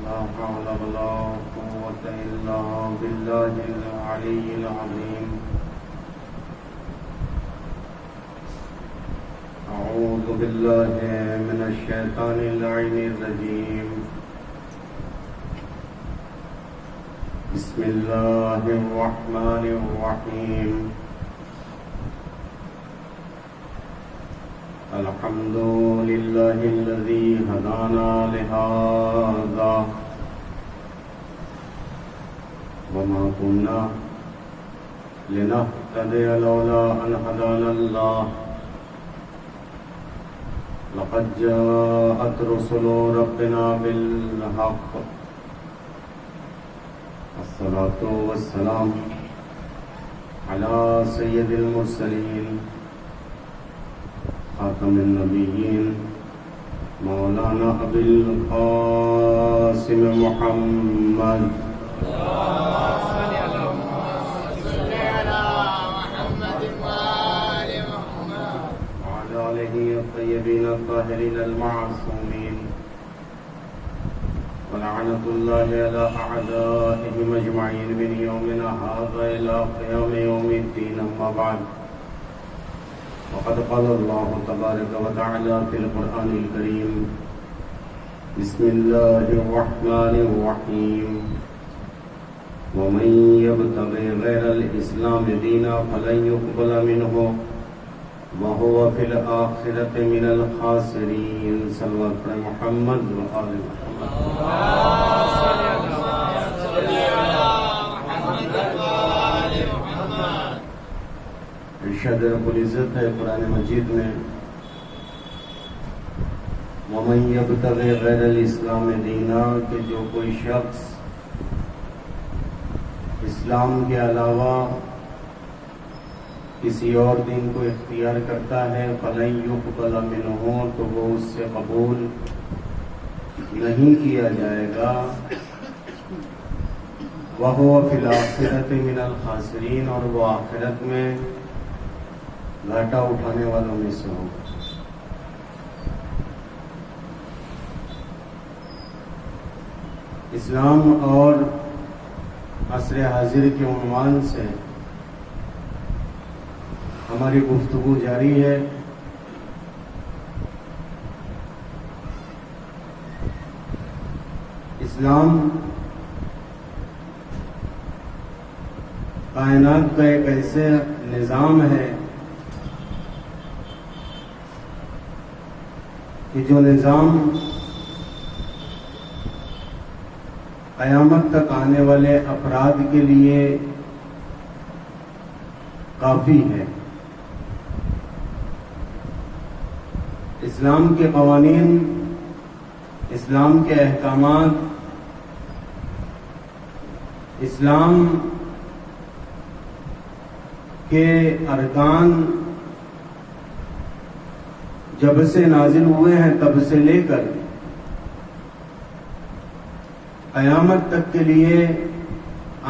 لا حول ولا قوة إلا بالله العلي العظيم. أعوذ بالله من الشيطان اللعين الرجيم. بسم الله الرحمن الرحيم. الحمد لله الذي هدانا لهذا وما كنا لنهتدي لولا أن هدانا الله. لقد جاءت رسل ربنا بالحق. الصلاة والسلام على سيد المرسلين خاتم النبيين مولانا أبي القاسم محمد وعلى آله الطيبين الطاهرين المعصومين ولعنة الله على أعدائهم أجمعين من يومنا هذا إلى قيام يوم الدين. أما بعد، وقد قال الله تبارك وتعالى في القرآن الكريم: بسم الله الرحمن الرحيم. ومن يبتغي غير الإسلام دينا فلن يقبل منه وهو في الآخرة من الخاسرين. صلى الله عليه محمد وآل محمد. ارشاد رب العزت ہے قرآن مجید میں: وَمَن يَبْتَغِ غَيْرَ الْإِسْلَامِ دِينًا، کہ جو کوئی شخص اسلام کے علاوہ کسی اور دین کو اختیار کرتا ہے، فَلَن يُقْبَلَ مِنْهُ، تو وہ اس سے قبول نہیں کیا جائے گا، وَهُوَ فِي الْآخِرَةِ مِنَ الْخَاسِرِينَ، اور وہ آخرت میں گھاٹا اٹھانے والوں میں سے ہوگا. اسلام اور عصر حاضر کے عنوان سے ہماری گفتگو جاری ہے. اسلام کائنات کا ایک ایسے نظام ہے کہ جو نظام قیامت تک آنے والے افراد کے لیے کافی ہے. اسلام کے قوانین، اسلام کے احکامات، اسلام کے ارکان جب سے نازل ہوئے ہیں تب سے لے کر قیامت تک کے لیے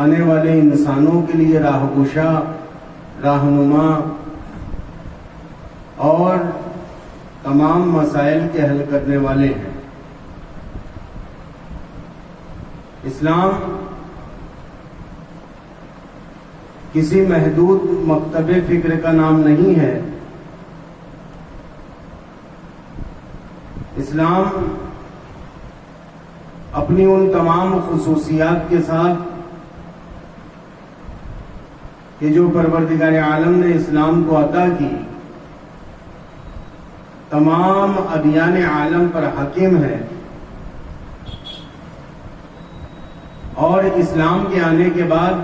آنے والے انسانوں کے لیے راہ گشا، رہنما اور تمام مسائل کے حل کرنے والے ہیں. اسلام کسی محدود مکتب فکر کا نام نہیں ہے. اسلام اپنی ان تمام خصوصیات کے ساتھ کہ جو پروردگار عالم نے اسلام کو عطا کی، تمام ادیان عالم پر حاکم ہے. اور اسلام کے آنے کے بعد،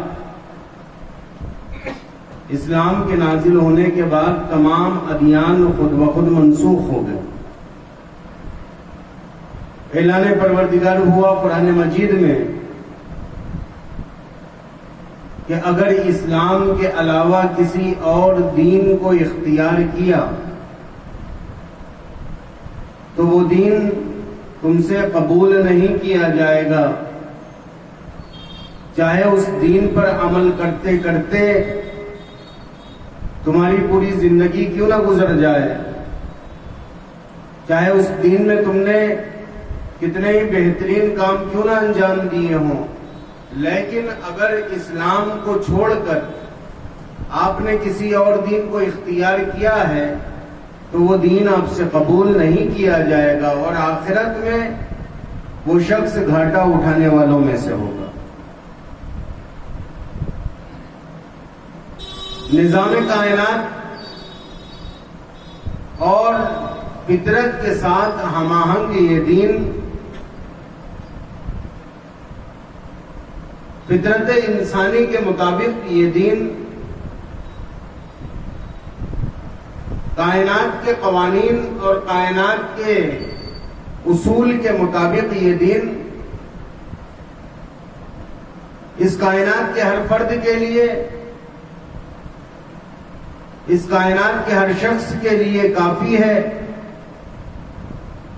اسلام کے نازل ہونے کے بعد تمام ادیان خود بخود منسوخ ہو گئے. اعلان پروردگار ہوا قرآن مجید میں کہ اگر اسلام کے علاوہ کسی اور دین کو اختیار کیا تو وہ دین تم سے قبول نہیں کیا جائے گا، چاہے اس دین پر عمل کرتے کرتے تمہاری پوری زندگی کیوں نہ گزر جائے، چاہے اس دین میں تم نے کتنے ہی بہترین کام کیوں نہ انجام دیے ہوں، لیکن اگر اسلام کو چھوڑ کر آپ نے کسی اور دین کو اختیار کیا ہے تو وہ دین آپ سے قبول نہیں کیا جائے گا، اور آخرت میں وہ شخص گھاٹا اٹھانے والوں میں سے ہوگا۔ نظام کائنات اور فطرت کے ساتھ ہم آہنگ یہ دین، فطرت انسانی کے مطابق یہ دین، کائنات کے قوانین اور کائنات کے اصول کے مطابق یہ دین اس کائنات کے ہر فرد کے لیے، اس کائنات کے ہر شخص کے لیے کافی ہے،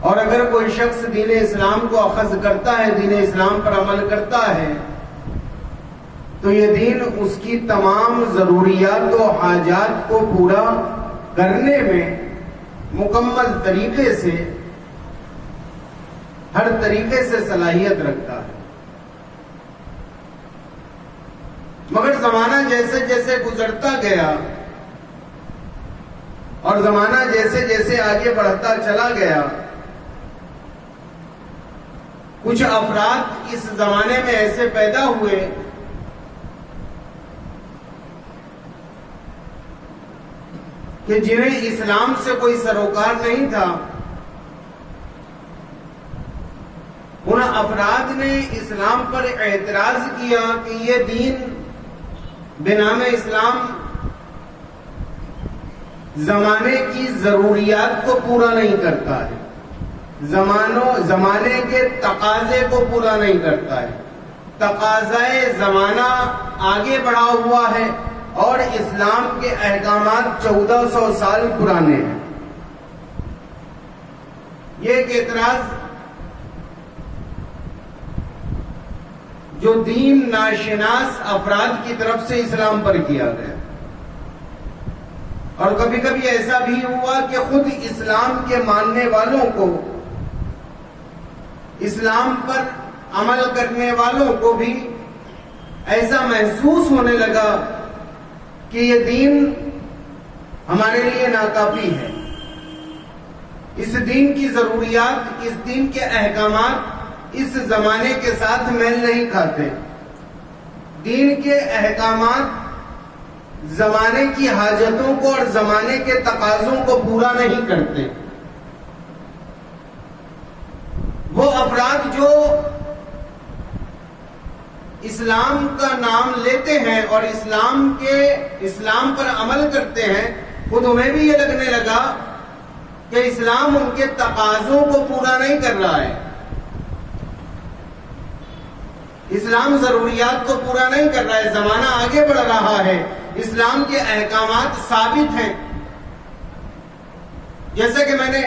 اور اگر کوئی شخص دین اسلام کو اخذ کرتا ہے، دین اسلام پر عمل کرتا ہے، تو یہ دین اس کی تمام ضروریات و حاجات کو پورا کرنے میں مکمل طریقے سے، ہر طریقے سے صلاحیت رکھتا ہے۔ مگر زمانہ جیسے جیسے گزرتا گیا اور زمانہ جیسے جیسے آگے بڑھتا چلا گیا، کچھ افراد اس زمانے میں ایسے پیدا ہوئے کہ جنہیں اسلام سے کوئی سروکار نہیں تھا۔ ان افراد نے اسلام پر اعتراض کیا کہ یہ دین بنام اسلام زمانے کی ضروریات کو پورا نہیں کرتا ہے، زمانے کے تقاضے کو پورا نہیں کرتا ہے، تقاضائے زمانہ آگے بڑھا ہوا ہے اور اسلام کے احکامات 1400 سال پرانے ہیں۔ یہ ایک اعتراض جو دین ناشناس افراد کی طرف سے اسلام پر کیا گیا، اور کبھی کبھی ایسا بھی ہوا کہ خود اسلام کے ماننے والوں کو، اسلام پر عمل کرنے والوں کو بھی ایسا محسوس ہونے لگا کہ یہ دین ہمارے لیے ناکافی ہے، اس دین کی ضروریات، اس دین کے احکامات اس زمانے کے ساتھ میل نہیں کھاتے، دین کے احکامات زمانے کی حاجتوں کو اور زمانے کے تقاضوں کو پورا نہیں کرتے۔ وہ افراد جو اسلام کا نام لیتے ہیں اور اسلام پر عمل کرتے ہیں، خود انہیں بھی یہ لگنے لگا کہ اسلام ان کے تقاضوں کو پورا نہیں کر رہا ہے، اسلام ضروریات کو پورا نہیں کر رہا ہے، زمانہ آگے بڑھ رہا ہے، اسلام کے احکامات ثابت ہیں۔ جیسے کہ میں نے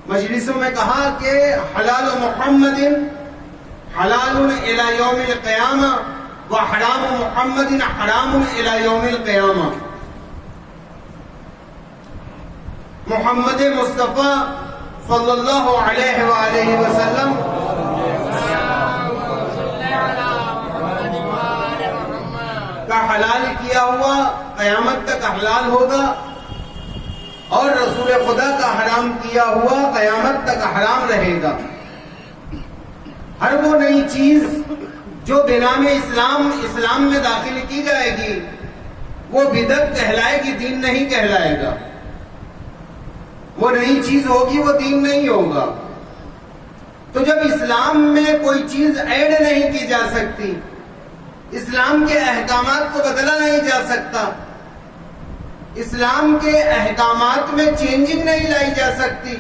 مجلسوں میں کہا کہ حلال محمد حلال الی یوم القیامہ وحرام محمد حرام الی یوم القیامہ۔ محمد مصطفیٰ صلی اللہ علیہ وآلہ وسلم کا حلال کیا ہوا قیامت تک حلال ہوگا، اور رسول خدا کا حرام کیا ہوا قیامت تک حرام رہے گا۔ ہر وہ نئی چیز جو بنام اسلام میں داخل کی جائے گی وہ بدعت کہلائے گی، دین نہیں کہلائے گا۔ وہ نئی چیز ہوگی، وہ دین نہیں ہوگا۔ تو جب اسلام میں کوئی چیز ایڈ نہیں کی جا سکتی، اسلام کے احکامات کو بدلا نہیں جا سکتا، اسلام کے احکامات میں چینجنگ نہیں لائی جا سکتی،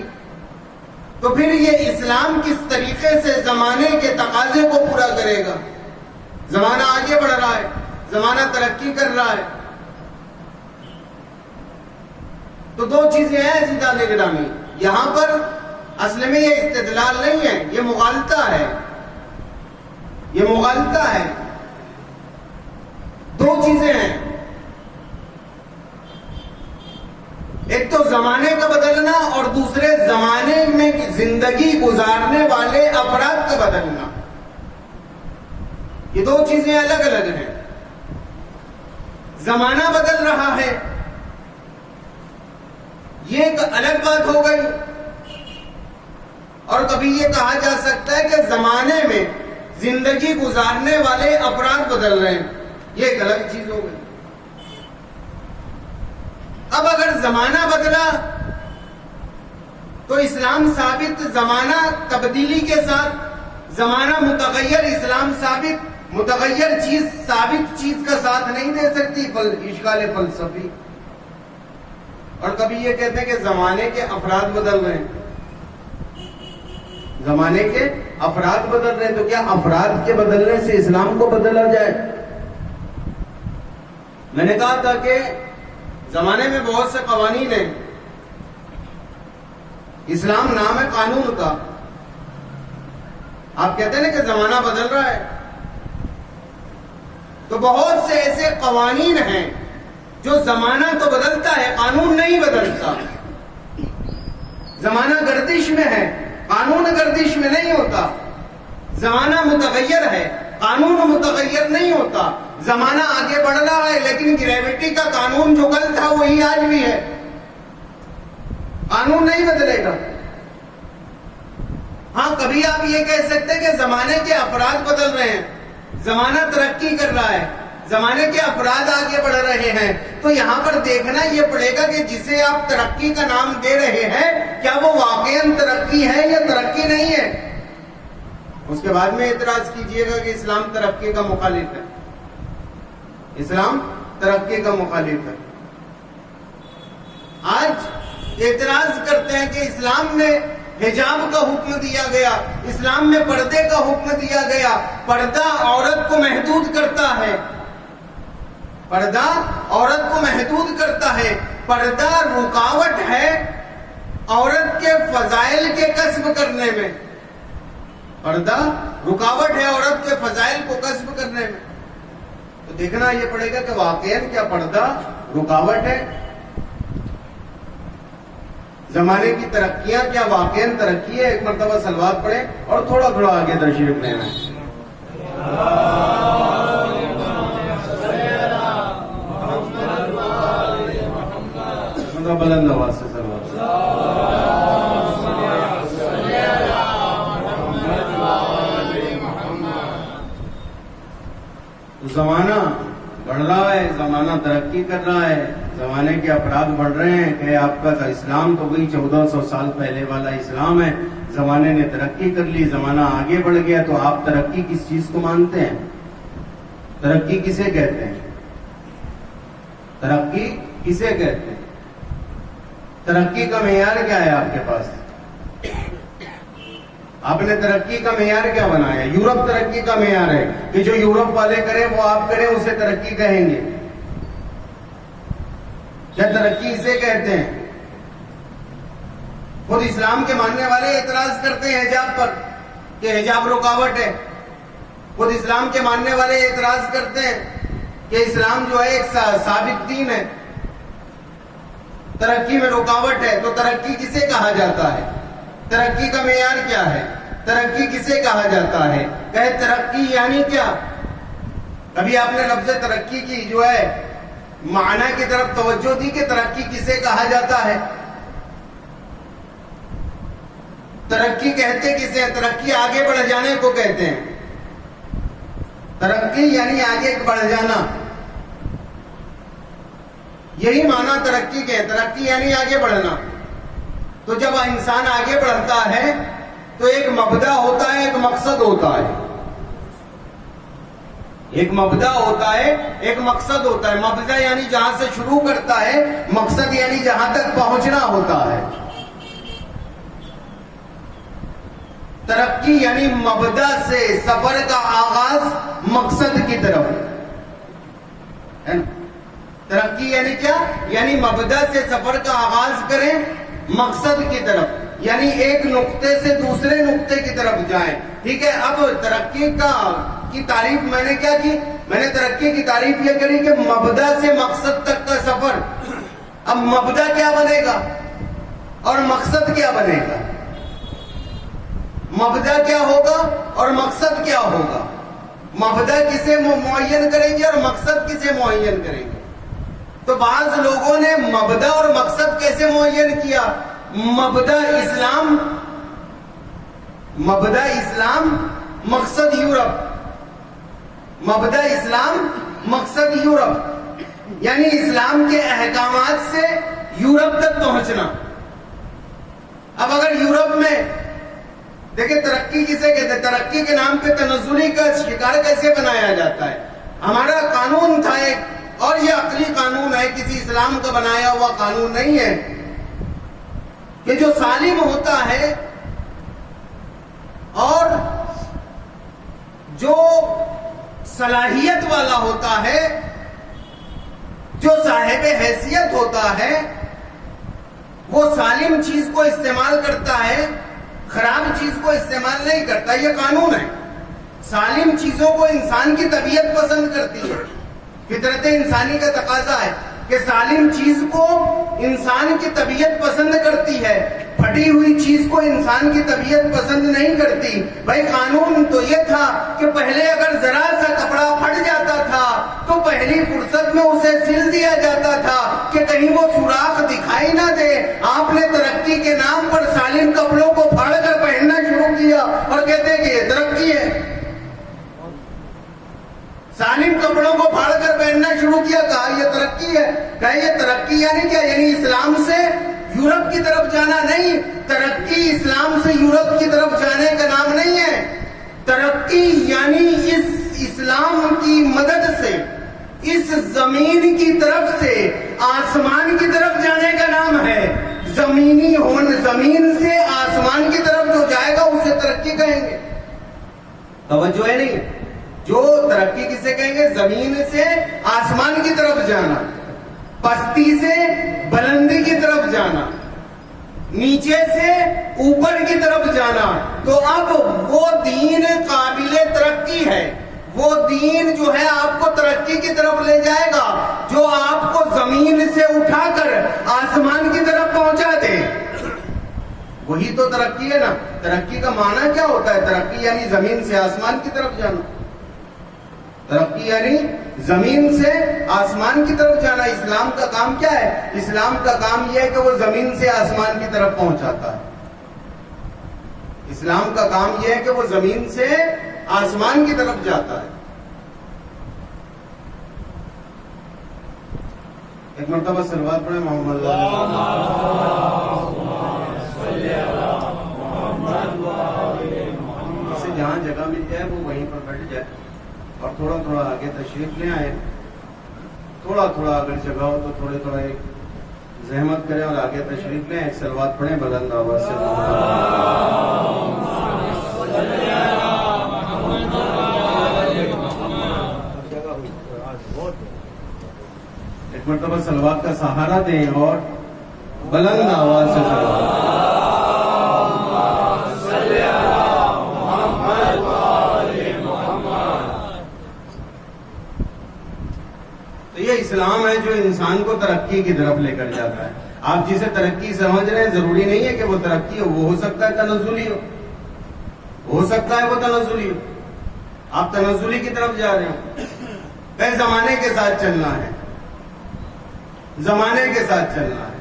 تو پھر یہ اسلام کس طریقے سے زمانے کے تقاضے کو پورا کرے گا؟ زمانہ آگے بڑھ رہا ہے، زمانہ ترقی کر رہا ہے۔ تو دو چیزیں ہیں عزیزان گرامی، یہاں پر اصل میں یہ استدلال نہیں ہے، یہ مغالطہ ہے، یہ مغالطہ ہے۔ دو چیزیں ہیں، ایک تو زمانے کا بدلنا اور دوسرے زمانے میں زندگی گزارنے والے افراد کا بدلنا. یہ دو چیزیں الگ الگ ہیں. زمانہ بدل رہا ہے یہ ایک الگ بات ہو گئی، اور کبھی یہ کہا جا سکتا ہے کہ زمانے میں زندگی گزارنے والے افراد بدل رہے ہیں، یہ ایک الگ چیز ہو گئی. اب اگر زمانہ بدلا تو اسلام ثابت، زمانہ تبدیلی کے ساتھ زمانہ متغیر، اسلام ثابت، متغیر چیز ثابت چیز کا ساتھ نہیں دے سکتی. اشکال فلسفی. اور کبھی یہ کہتے ہیں کہ زمانے کے افراد بدل رہے ہیں، زمانے کے افراد بدل رہے ہیں، تو کیا افراد کے بدلنے سے اسلام کو بدلا جائے؟ میں نے کہا تھا کہ زمانے میں بہت سے قوانین ہیں، اسلام نام ہے قانون کا. آپ کہتے ہیں نا کہ زمانہ بدل رہا ہے، تو بہت سے ایسے قوانین ہیں جو زمانہ تو بدلتا ہے، قانون نہیں بدلتا. زمانہ گردش میں ہے، قانون گردش میں نہیں ہوتا. زمانہ متغیر ہے، قانون متغیر نہیں ہوتا. زمانہ آگے بڑھ رہا ہے لیکن گریویٹی کا قانون جو کل تھا وہی آج بھی ہے، قانون نہیں بدلے گا. ہاں کبھی آپ یہ کہہ سکتے ہیں کہ زمانے کے افراد بدل رہے ہیں، زمانہ ترقی کر رہا ہے، زمانے کے افراد آگے بڑھ رہے ہیں. تو یہاں پر دیکھنا یہ پڑے گا کہ جسے آپ ترقی کا نام دے رہے ہیں کیا وہ واقعاً ترقی ہے یا ترقی نہیں ہے. اس کے بعد میں اعتراض کیجئے گا کہ اسلام ترقی کا مخالف ہے، اسلام ترقی کا مخالف ہے. آج اعتراض کرتے ہیں کہ اسلام میں حجاب کا حکم دیا گیا، اسلام میں پردے کا حکم دیا گیا، پردہ عورت کو محدود کرتا ہے، پردہ عورت کو محدود کرتا ہے، پردہ رکاوٹ ہے عورت کے فضائل کے کسب کرنے میں، پردہ رکاوٹ ہے عورت کے فضائل کو کسب کرنے میں. تو دیکھنا یہ پڑے گا کہ واقعاً کیا پردہ رکاوٹ ہے؟ زمانے کی ترقیاں کیا واقعاً ترقی ہے؟ ایک مرتبہ صلوات پڑھیں اور تھوڑا تھوڑا آگے تشریف لینا ہے. بلند آواز سے صلوات. زمانہ بڑھ رہا ہے، زمانہ ترقی کر رہا ہے، زمانے کے افراد بڑھ رہے ہیں کہ آپ کا اسلام تو وہی 1400 سال پہلے والا اسلام ہے. زمانے نے ترقی کر لی، زمانہ آگے بڑھ گیا. تو آپ ترقی کس چیز کو مانتے ہیں؟ ترقی کسے کہتے ہیں؟ ترقی کسے کہتے ہیں؟ ترقی کا معیار کیا ہے آپ کے پاس؟ آپ نے ترقی کا معیار کیا بنایا؟ یورپ ترقی کا معیار ہے کہ جو یورپ والے کریں وہ آپ کریں، اسے ترقی کہیں گے. کیا ترقی اسے کہتے ہیں؟ خود اسلام کے ماننے والے اعتراض کرتے ہیں حجاب پر کہ حجاب رکاوٹ ہے. خود اسلام کے ماننے والے اعتراض کرتے ہیں کہ اسلام جو ہے ایک ثابت دین ہے، ترقی میں رکاوٹ ہے. تو ترقی کسے کہا جاتا ہے؟ ترقی کا معیار کیا ہے؟ ترقی کسے کہا جاتا ہے؟ کہ ترقی یعنی کیا؟ کبھی آپ نے لفظ ترقی کی جو ہے معنی کی طرف توجہ دی کہ ترقی کسے کہا جاتا ہے؟ ترقی کہتے کسے ہیں؟ ترقی آگے بڑھ جانے کو کہتے ہیں. ترقی یعنی آگے بڑھ جانا، یہی معنی ترقی کے. ترقی یعنی آگے بڑھنا. تو جب انسان آگے بڑھتا ہے تو ایک مبدا ہوتا ہے، ایک مقصد ہوتا ہے. ایک مبدا ہوتا ہے، ایک مقصد ہوتا ہے. مبدا یعنی جہاں سے شروع کرتا ہے، مقصد یعنی جہاں تک پہنچنا ہوتا ہے. ترقی یعنی مبدا سے سفر کا آغاز مقصد کی طرف ہے نا. ترقی یعنی کیا؟ یعنی مبدا سے سفر کا آغاز کریں مقصد کی طرف، یعنی ایک نقطے سے دوسرے نقطے کی طرف جائیں. ٹھیک ہے. اب ترقی کی تعریف میں نے کیا کی؟ میں نے ترقی کی تعریف یہ کری کہ مبدا سے مقصد تک کا سفر. اب مبدا کیا بنے گا اور مقصد کیا بنے گا؟ مبدا کیا ہوگا اور مقصد کیا ہوگا؟ مبدا کسے معین کریں گے اور مقصد کسے معین کریں گے؟ تو بعض لوگوں نے مبدا اور مقصد کیسے معین کیا؟ مبدا اسلام، مقصد یورپ، مبدا اسلام مقصد یورپ، یعنی اسلام کے احکامات سے یورپ تک پہنچنا۔ اب اگر یورپ میں دیکھیں ترقی کسے کہتے ہیں؟ ترقی کے نام پہ تنزلی کا شکار کیسے بنایا جاتا ہے؟ ہمارا قانون تھا ایک، اور یہ عقلی قانون ہے، کسی اسلام کا بنایا ہوا قانون نہیں ہے، کہ جو سالم ہوتا ہے اور جو صلاحیت والا ہوتا ہے، جو صاحب حیثیت ہوتا ہے، وہ سالم چیز کو استعمال کرتا ہے، خراب چیز کو استعمال نہیں کرتا۔ یہ قانون ہے۔ سالم چیزوں کو انسان کی طبیعت پسند کرتی ہے، فطرت انسانی کا تقاضا ہے کہ سالم چیز کو انسان کی طبیعت پسند کرتی ہے، پھٹی ہوئی چیز کو انسان کی طبیعت پسند نہیں کرتی۔ بھائی قانون تو یہ تھا کہ پہلے اگر ذرا سا کپڑا پھٹ جاتا تھا تو پہلی فرصت میں اسے سل دیا جاتا تھا کہ کہیں وہ سوراخ دکھائی نہ دے۔ آپ نے ترقی کے نام پر سالم کپڑوں کو پھاڑ کر پہننا شروع کیا اور کہتے ہیں کہ یہ ترقی ہے۔ سالم کپڑوں کو پھاڑ کر پہننا شروع کیا، کہا یہ ترقی ہے۔ کہا یہ ترقی یعنی کیا؟ یعنی اسلام سے یورپ کی طرف جانا نہیں۔ ترقی اسلام سے یورپ کی طرف جانے کا نام نہیں ہے۔ ترقی یعنی اس اسلام کی مدد سے اس زمین کی طرف سے آسمان کی طرف جانے کا نام ہے۔ زمین سے آسمان کی طرف جو جائے گا اسے ترقی کہیں گے۔ توجہ ہے نہیں؟ جو ترقی کسے کہیں گے؟ زمین سے آسمان کی طرف جانا، پستی سے بلندی کی طرف جانا، نیچے سے اوپر کی طرف جانا۔ تو اب وہ دین قابل ترقی ہے، وہ دین جو ہے آپ کو ترقی کی طرف لے جائے گا، جو آپ کو زمین سے اٹھا کر آسمان کی طرف پہنچا دے، وہی تو ترقی ہے نا۔ ترقی کا معنی کیا ہوتا ہے؟ ترقی یعنی زمین سے آسمان کی طرف جانا، ترقی یعنی زمین سے آسمان کی طرف جانا۔ اسلام کا کام کیا ہے؟ اسلام کا کام یہ ہے کہ وہ زمین سے آسمان کی طرف پہنچاتا ہے۔ اسلام کا کام یہ ہے کہ وہ زمین سے آسمان کی طرف جاتا ہے۔ ایک مرتبہ صلوات پڑھیں محمد اسے جہاں جگہ مل جائے وہ وہیں پر بیٹھ جائے اور تھوڑا تھوڑا آگے تشریف لے آئے۔ تھوڑا تھوڑا اگر جگہ ہو تو تھوڑے تھوڑا ایک زحمت کریں اور آگے تشریف لیں۔ ایک صلوات پڑھیں بلند آواز سے۔ ایک مرتبہ صلوات کا سہارا دیں اور بلند آواز سے تو یہ اسلام ہے جو انسان کو ترقی کی طرف لے کر جاتا ہے۔ آپ جسے ترقی سمجھ رہے ہیں ضروری نہیں ہے کہ وہ ترقی ہو، وہ ہو سکتا ہے تنزلی ہو سکتا ہے وہ تنزلی ہو۔ آپ تنزلی کی طرف جا رہے ہو، کئی زمانے کے ساتھ چلنا ہے، زمانے کے ساتھ چلنا ہے،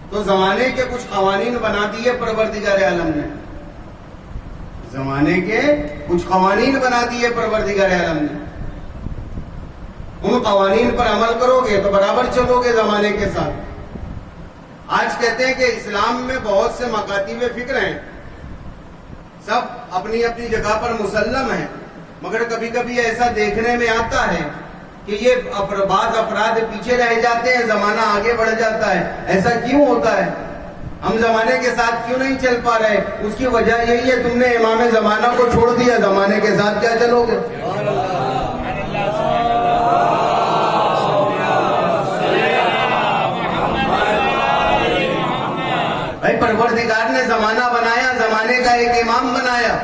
تو زمانے کے کچھ قوانین بنا دیے پروردگار عالم نے، زمانے کے کچھ قوانین بنا دیے پروردگار عالم نے۔ ان قوانین پر عمل کرو گے تو برابر چلو گے زمانے کے ساتھ۔ آج کہتے ہیں کہ اسلام میں بہت سے مکاتب فکر ہیں، سب اپنی اپنی جگہ پر مسلم ہیں، مگر کبھی کبھی ایسا دیکھنے میں آتا ہے کہ یہ بعض افراد پیچھے رہ جاتے ہیں، زمانہ آگے بڑھ جاتا ہے۔ ایسا کیوں ہوتا ہے؟ ہم زمانے کے ساتھ کیوں نہیں چل پا رہے؟ اس کی وجہ یہی ہے تم نے امام زمانہ کو چھوڑ دیا، زمانے کے ساتھ کیا چلو گے؟ بھائی پروردگار نے زمانہ بنایا، زمانے کا ایک امام بنایا،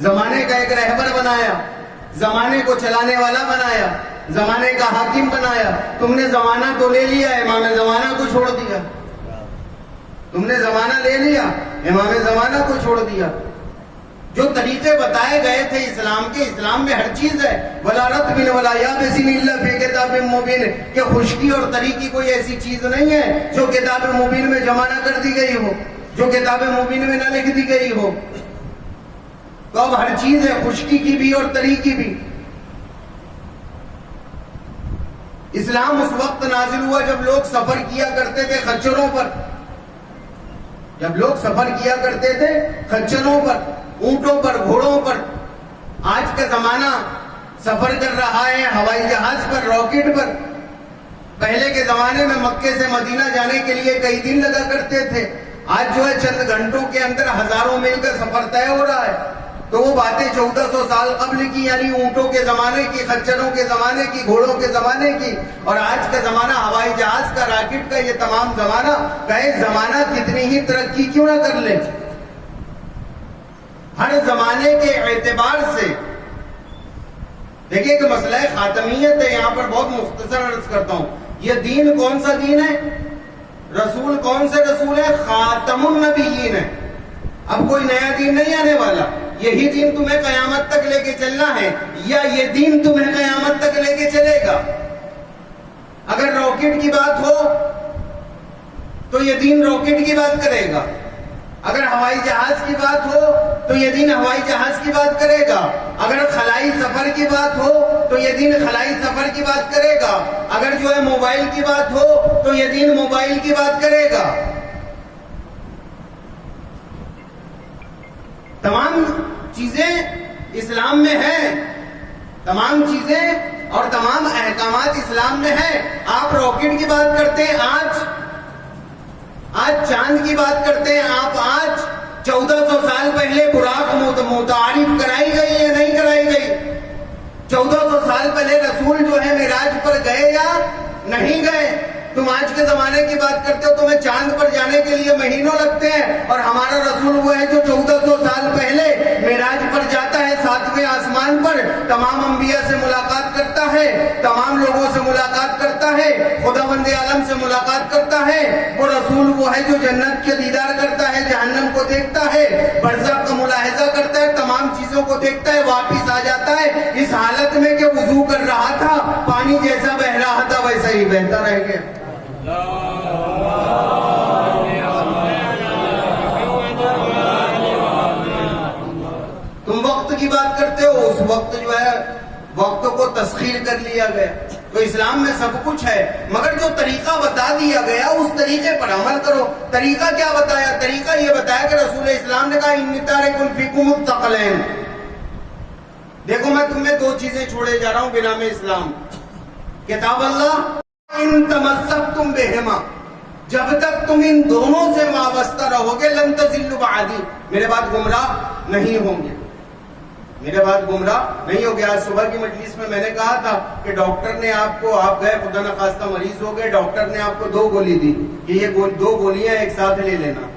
زمانے کا ایک رہبر بنایا، زمانے کو چلانے والا بنایا، زمانے کا حاکم بنایا. تم نے زمانہ تو لے لیا, امام زمانہ کو چھوڑ دیا. تم نے زمانہ لے لیا, امام زمانہ کو چھوڑ دیا. جو طریقے بتائے گئے تھے اسلام کے, اسلام میں ہر چیز ہے. وَلَا رَطْبٍ وَلَا يَابِسٍ إِلَّا فِي كِتَابٍ مُبِينٍ, کہ خشکی اور تری کی کوئی ایسی چیز نہیں ہے جو کتاب مبین میں جمع نہ کر دی گئی ہو, جو کتاب مبین میں نہ لکھ دی گئی ہو. تو اب ہر چیز ہے, خشکی کی بھی اور تری کی بھی. اسلام اس وقت نازل ہوا جب لوگ سفر کیا کرتے تھے خچروں پر, جب لوگ سفر کیا کرتے تھے خچروں پر, اونٹوں پر, گھوڑوں پر. آج کا زمانہ سفر کر رہا ہے ہوائی جہاز پر, راکٹ پر. پہلے کے زمانے میں مکے سے مدینہ جانے کے لیے کئی دن لگا کرتے تھے. آج جو ہے چند گھنٹوں کے اندر ہزاروں میل کا سفر طے ہو رہا ہے. تو وہ باتیں 1400 سال قبل کی, یعنی اونٹوں کے زمانے کی, خچروں کے زمانے کی, گھوڑوں کے زمانے کی. اور آج کا زمانہ ہوائی جہاز کا, راکٹ کا, یہ تمام زمانہ کا. ایک زمانہ کتنی ہی ترقی کیوں نہ کر لے, ہر زمانے کے اعتبار سے. دیکھیے کہ مسئلہ خاتمیت ہے, یہاں پر بہت مختصر عرض کرتا ہوں. یہ دین کون سا دین ہے, رسول کون سے رسول ہے, خاتم النبیین ہے. اب کوئی نیا دین نہیں آنے والا. یہی دین تمہیں قیامت تک لے کے چلنا ہے, یا یہ دین تمہیں قیامت تک لے کے چلے گا. اگر راکٹ کی بات ہو تو یہ دین راکٹ کی بات کرے گا. اگر ہوائی جہاز کی بات ہو تو یہ دین ہوائی جہاز کی بات کرے گا. اگر خلائی سفر کی بات ہو تو یہ دین خلائی سفر کی بات کرے گا. اگر جو ہے موبائل کی بات ہو تو یہ دین موبائل کی بات کرے گا. تمام چیزیں اسلام میں ہیں, تمام چیزیں اور تمام احکامات اسلام میں ہیں. آپ راکٹ کی بات کرتے ہیں, آج چاند کی بات کرتے ہیں آپ. آج 1400 سال پہلے براق متعارف کرائی گئی یا نہیں کرائی گئی؟ 1400 سال پہلے رسول جو ہے معراج پر گئے یا نہیں گئے؟ تم آج کے زمانے کی بات کرتے ہو, تمہیں چاند پر جانے کے لیے مہینوں لگتے ہیں, اور ہمارا رسول وہ ہے جو 1400 سال پہلے معراج پر جاتا ہے, 7ویں آسمان پر تمام انبیاء سے ملاقات کرتا ہے, تمام لوگوں سے ملاقات کرتا ہے, خداوند عالم سے ملاقات کرتا ہے. وہ رسول وہ ہے جو جنت کے دیدار کرتا ہے, جہنم کو دیکھتا ہے, برزخ کا ملاحظہ کرتا ہے, تمام چیزوں کو دیکھتا ہے, واپس آ جاتا ہے اس حالت میں کہ وضو کر رہا تھا, پانی جیسا بہ رہا تھا ویسا ہی بہتا رہ گیا. تم وقت کی بات کرتے ہو, اس وقت جو ہے وقت کو تسخیر کر لیا گیا. تو اسلام میں سب کچھ ہے, مگر جو طریقہ بتا دیا گیا اس طریقے پر عمل کرو. طریقہ کیا بتایا؟ طریقہ یہ بتایا کہ رسول اسلام نے کہا انی تارک فیکم الثقلین. دیکھو میں تمہیں دو چیزیں چھوڑے جا رہا ہوں بنام اسلام, کتاب اللہ, ان تمسکتم بہما, جب تک تم ان دونوں سے وابستہ رہو گے لن تضلوا بعدی, میرے بعد گمراہ نہیں ہوں گے, میرے بعد گمراہ نہیں ہو گیا. آج صبح کی مجلس میں نے کہا تھا کہ ڈاکٹر نے آپ گئے خدا نخواستہ مریض ہو گئے, ڈاکٹر نے آپ کو 2 گولی دی کہ یہ 2 گولیاں ایک ساتھ لے لینا,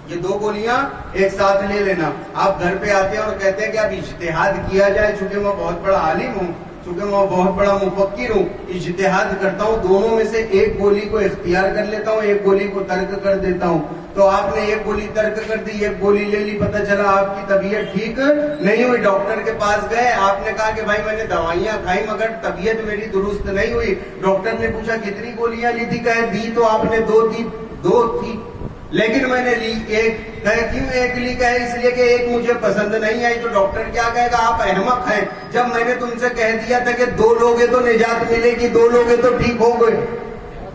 یہ 2 گولیاں ایک ساتھ لے لینا. آپ گھر پہ آتے ہیں اور کہتے ہیں کہ اب اجتہاد کیا جائے, چونکہ میں بہت بڑا عالم ہوں, چونکہ میں بہت بڑا مفکر ہوں, اجتہاد کرتا ہوں, دونوں میں سے ایک گولی کو اختیار کر لیتا ہوں, ایک گولی کو ترک کر دیتا ہوں. تو آپ نے ایک گولی ترک کر دی, ایک گولی لے لی, پتہ چلا آپ کی طبیعت ٹھیک نہیں ہوئی, ڈاکٹر کے پاس گئے, آپ نے کہا کہ بھائی میں نے دوائیاں کھائی مگر طبیعت میری درست نہیں ہوئی. ڈاکٹر نے پوچھا کتنی گولیاں لی تھی؟ کہے دی تو آپ نے 2 تھی لیکن میں نے لی ایک. کہے کیوں ایک لی؟ کہے اس لیے کہ ایک مجھے پسند نہیں آئی. تو ڈاکٹر کیا کہے گا؟ آپ احمق ہیں, جب میں نے تم سے کہہ دیا تھا کہ 2 لوگے تو نجات ملے گی, 2 لوگے تو ٹھیک ہو گئے,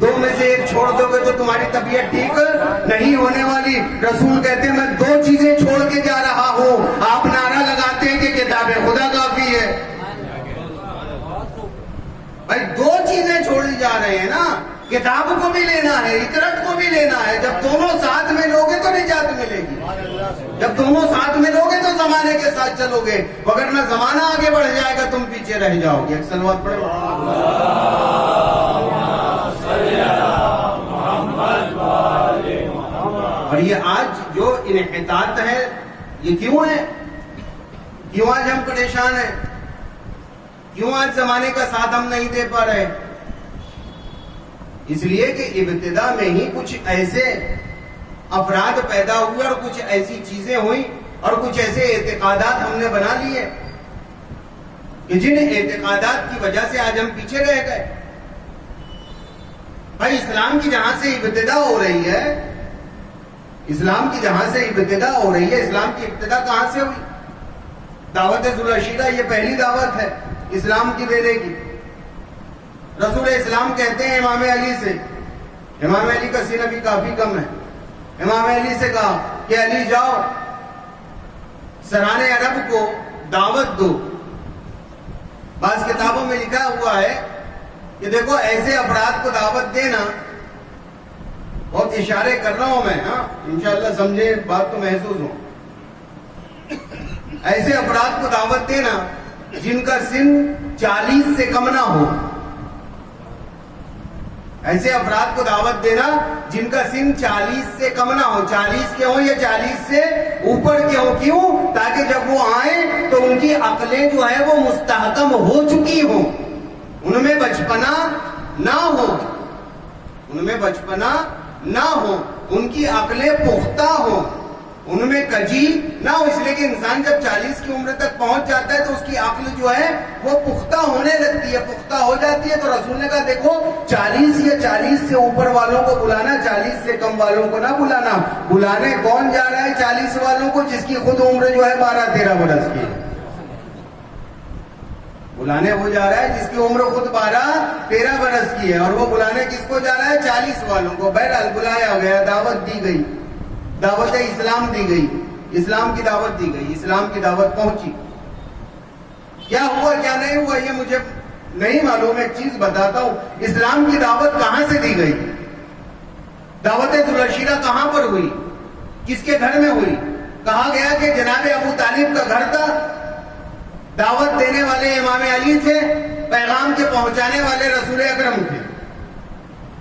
2 میں سے ایک چھوڑ دو گے تو تمہاری طبیعت ٹھیک نہیں ہونے والی. رسول کہتے ہیں میں 2 چیزیں چھوڑ کے جا رہا ہوں. آپ نعرہ لگاتے ہیں کہ کتاب خدا کافی ہے. بھائی 2 چیزیں چھوڑی جا رہے ہیں نا, کتاب کو بھی لینا ہے, اطرت کو بھی لینا ہے. جب دونوں ساتھ میں لوگے تو نجات ملے گی, جب دونوں ساتھ میں لوگے تو زمانے کے ساتھ چلو گے, وگرنہ زمانہ آگے بڑھ جائے گا تم پیچھے رہ جاؤ گے. ایک سلوات پڑھو. اور یہ آج جو انحطاط ہے یہ کیوں ہے؟ کیوں آج ہم پریشان ہیں؟ کیوں آج زمانے کا ساتھ ہم نہیں دے پا رہے؟ اس لیے کہ ابتدا میں ہی کچھ ایسے افراد پیدا ہوئے اور کچھ ایسی چیزیں ہوئی اور کچھ ایسے اعتقادات ہم نے بنا لیے کہ جن اعتقادات کی وجہ سے آج ہم پیچھے رہ گئے. بھائی اسلام کی جہاں سے ابتدا ہو رہی ہے، اسلام کی جہاں سے ابتدا ہو رہی ہے، اسلام کی ابتدا کہاں سے ہوئی؟ دعوت ذوالرشیدہ یہ پہلی دعوت ہے اسلام کی دینے کی. رسول اسلام کہتے ہیں امام علی سے، امام علی کا سینہ بھی کافی کم ہے، امام علی سے کہا کہ علی جاؤ سرانے عرب کو دعوت دو. بعض کتابوں میں لکھا ہوا ہے کہ دیکھو ایسے افراد کو دعوت دینا، بہت اشارے کر رہا ہوں میں، ہاں انشاءاللہ سمجھے بات تو محسوس ہو. ایسے افراد کو دعوت دینا جن کا سن 40 سے کم نہ ہو. ایسے افراد کو دعوت دینا جن کا سن 40 سے کم نہ ہو، 40 کے ہوں یا 40 سے اوپر کے ہوں. کیوں؟ تاکہ جب وہ آئیں تو ان کی عقلیں جو ہے وہ مستحکم ہو چکی ہوں، ان میں بچپنا نہ ہو، ان میں بچپنا نہ ہو، ان کی عقلیں پختہ ہوں، ان میں کجی نہ ہو. اس لیے کہ انسان جب 40 کی عمر تک پہنچ جاتا ہے تو اس کی عقل جو ہے وہ پختہ ہونے لگتی ہے، پختہ ہو جاتی ہے. تو رسول نے کہا دیکھو 40 یا 40 سے اوپر والوں کو بلانا، 40 سے کم والوں کو نہ بلانا. بلانے کون جا رہا ہے 40 والوں کو؟ جس کی خود عمر جو ہے 12-13 برس کی. بلانے وہ جا رہا ہے جس کی عمر خود 12-13 برس کی ہے، اور وہ بلانے کس کو جا رہا ہے؟ 40 والوں کو. بہرحال بلایا گیا، دعوت دی گئی، دعوت اسلام دی گئی، اسلام کی دعوت دی گئی، اسلام کی دعوت پہنچی. کیا ہوا کیا نہیں ہوا یہ مجھے نہیں معلوم. ایک چیز بتاتا ہوں، اسلام کی دعوت کہاں سے دی گئی؟ دعوت ذوالرشیدہ کہاں پر ہوئی؟ کس کے گھر میں ہوئی؟ کہا گیا کہ جناب ابو طالب کا گھر تھا، دعوت دینے والے امام علی تھے، پیغام کے پہنچانے والے رسول اکرم تھے.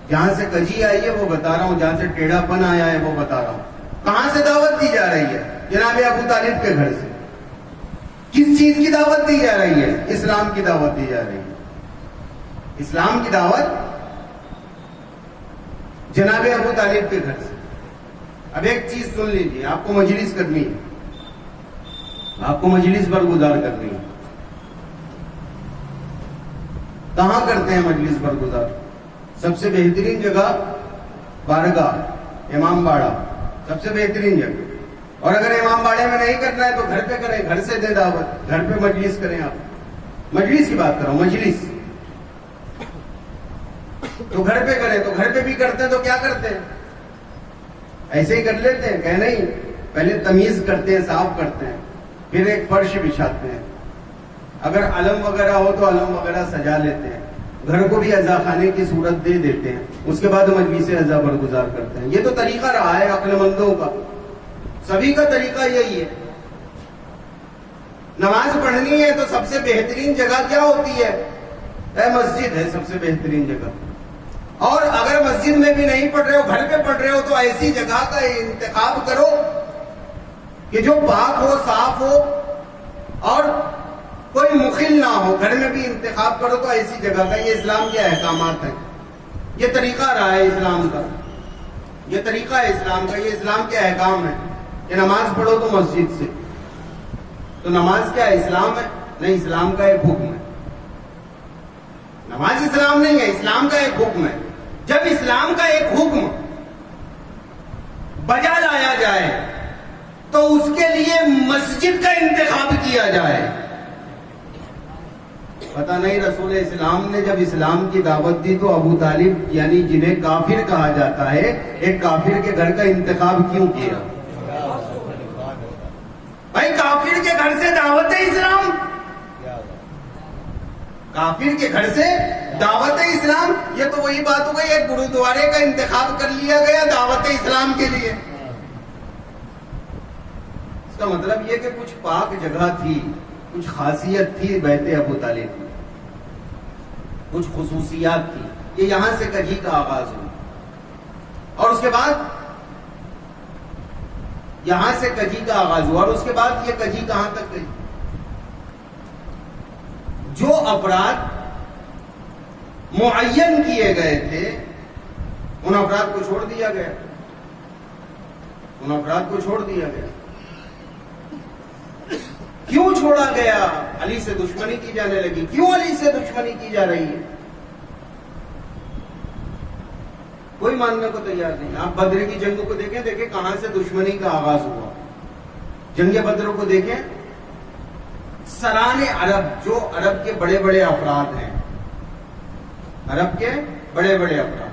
جہاں سے کجی آئی ہے وہ بتا رہا ہوں، جہاں سے ٹیڑھا پن آیا ہے وہ بتا رہا ہوں. کہاں سے دعوت دی جا رہی ہے؟ جناب ابو طالب کے گھر سے. کس چیز کی دعوت دی جا رہی ہے؟ اسلام کی دعوت دی جا رہی ہے. اسلام کی دعوت جناب ابو طالب کے گھر سے. اب ایک چیز سن لیجیے، آپ کو مجلس کرنی ہے، آپ کو مجلس برگزار کرنی ہے. کہاں کرتے ہیں مجلس برگزار؟ سب سے بہترین جگہ بارگاہ، امام باڑہ، سب سے بہترین جگہ. اور اگر امام باڑے میں نہیں کرنا ہے تو گھر پہ کریں، گھر سے دے دعوت، گھر پہ مجلس کریں. آپ مجلس کی بات کر رہا ہوں، مجلس تو گھر پہ کریں. تو گھر پہ بھی کرتے ہیں تو کیا کرتے ہیں؟ ایسے ہی کر لیتے ہیں کہ نہیں، پہلے تمیز کرتے ہیں، صاف کرتے ہیں، پھر ایک فرش بچھاتے ہیں. اگر علم وغیرہ ہو تو علم وغیرہ سجا لیتے ہیں، گھر کو بھی عزا خانے کی صورت دے دیتے ہیں، اس کے بعد مجلس عزا برگزار کرتے ہیں. یہ تو طریقہ رہا ہے عقل مندوں کا، سبھی کا طریقہ یہی ہے. نماز پڑھنی ہے تو سب سے بہترین جگہ کیا ہوتی ہے؟ مسجد ہے سب سے بہترین جگہ. اور اگر مسجد میں بھی نہیں پڑھ رہے ہو، گھر پہ پڑھ رہے ہو، تو ایسی جگہ کا انتخاب کرو کہ جو پاک ہو، صاف ہو اور کوئی مخل نہ ہو. گھر میں بھی انتخاب کرو تو ایسی جگہ کا. یہ اسلام کے احکامات ہیں، یہ طریقہ رہا ہے اسلام کا، یہ طریقہ ہے اسلام کا، یہ اسلام کے احکام ہیں کہ نماز پڑھو تو مسجد سے. تو نماز کیا ہے؟ اسلام ہے؟ نہیں، اسلام کا ایک حکم ہے. نماز اسلام نہیں ہے، اسلام کا ایک حکم ہے. جب اسلام کا ایک حکم بجا لایا جائے تو اس کے لیے مسجد کا انتخاب کیا جائے. پتہ نہیں رسول اسلام نے جب اسلام کی دعوت دی تو ابو طالب یعنی جنہیں کافر کہا جاتا ہے، ایک کافر کے گھر کا انتخاب کیوں کیا؟ بھائی کافر کے گھر سے دعوت اسلام، کافر کے گھر سے دعوت اسلام، یہ تو وہی بات ہو گئی، ایک گرودوارے کا انتخاب کر لیا گیا دعوت اسلام کے لیے. اس کا مطلب یہ کہ کچھ پاک جگہ تھی، کچھ خاصیت تھی بیت ابو طالب کی، کچھ خصوصیات تھی. یہ یہاں سے کجی کا آغاز ہوا، اور اس کے بعد یہاں سے کجی کا آغاز ہوا، اور اس کے بعد یہ کجی کہاں تک گئی؟ جو افراد معین کیے گئے تھے ان افراد کو چھوڑ دیا گیا، ان افراد کو چھوڑ دیا گیا۔ کیوں چھوڑا گیا؟ علی سے دشمنی کی جانے لگی۔ کیوں علی سے دشمنی کی جا رہی ہے؟ کوئی ماننے کو تیار نہیں۔ آپ بدر کی جنگ کو دیکھیں، دیکھیں کہاں سے دشمنی کا آغاز ہوا۔ جنگ بدر کو دیکھیں، سران عرب، جو عرب کے بڑے بڑے افراد ہیں، عرب کے بڑے بڑے افراد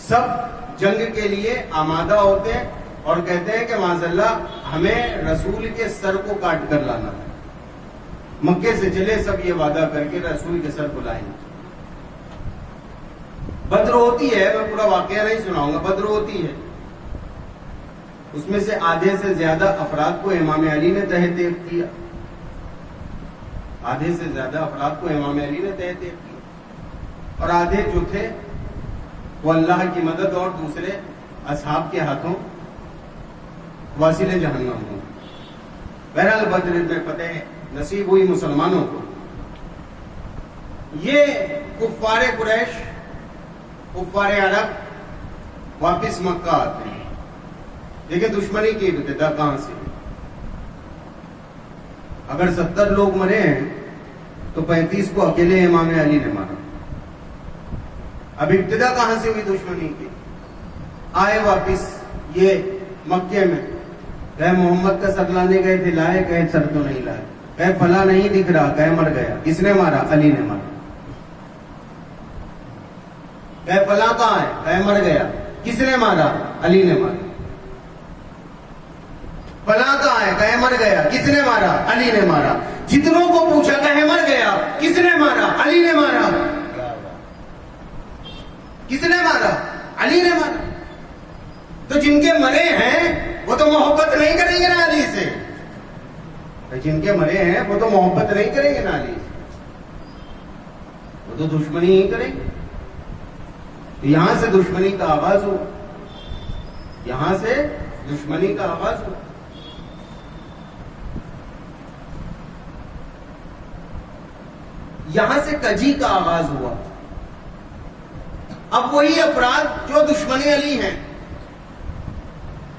سب جنگ کے لیے آمادہ ہوتے ہیں اور کہتے ہیں کہ معاذ اللہ ہمیں رسول کے سر کو کاٹ کر لانا ہے۔ مکے سے چلے سب یہ وعدہ کر کے رسول کے سر کو لائیں گے۔ بدر ہوتی ہے، میں پورا واقعہ نہیں سناؤں گا، بدر ہوتی ہے، اس میں سے آدھے سے زیادہ افراد کو امام علی نے تہ تیغ کیا، آدھے سے زیادہ افراد کو امام علی نے تہ تیغ کیا، اور آدھے جو تھے وہ اللہ کی مدد اور دوسرے اصحاب کے ہاتھوں واصل جہنم ہوں۔ بہرحال بدر میں فتح نصیب ہوئی مسلمانوں کو۔ یہ کفار قریش، کفار عرب واپس مکہ آتے ہیں۔ دیکھیں دشمنی کی ابتدا کہاں سے؟ اگر 70 لوگ مرے ہیں تو 35 کو اکیلے امام علی نے مارا۔ اب ابتدا کہاں سے ہوئی دشمنی کی؟ آئے واپس یہ مکے میں، کہے محمد کا سر لانے گئے تھے، لائے؟ کہے سر تو نہیں لائے۔ کہے فلاں نہیں دکھ رہا، کہے مر گیا۔ کس نے مارا؟ علی نے مارا۔ کہے فلاں کہاں ہے؟ کہے مر گیا۔ کس نے مارا؟ علی نے مارا۔ فلاں کہاں ہے؟ کہے مر گیا۔ کس نے مارا؟ علی نے مارا۔ جتنوں کو پوچھا کہے مر گیا۔ کس نے مارا؟ علی نے مارا۔ کس نے مارا؟ علی نے مارا۔ تو جن کے مرے ہیں وہ تو محبت نہیں کریں گے نا علی سے، جن کے مرے ہیں وہ تو محبت نہیں کریں گے نا علی سے، وہ تو دشمنی ہی کریں گے۔ تو یہاں سے دشمنی کا آغاز ہو، یہاں سے دشمنی کا آغاز ہو۔ یہاں سے کجی کا آغاز ہوا۔ اب وہی افراد جو دشمن علی ہیں،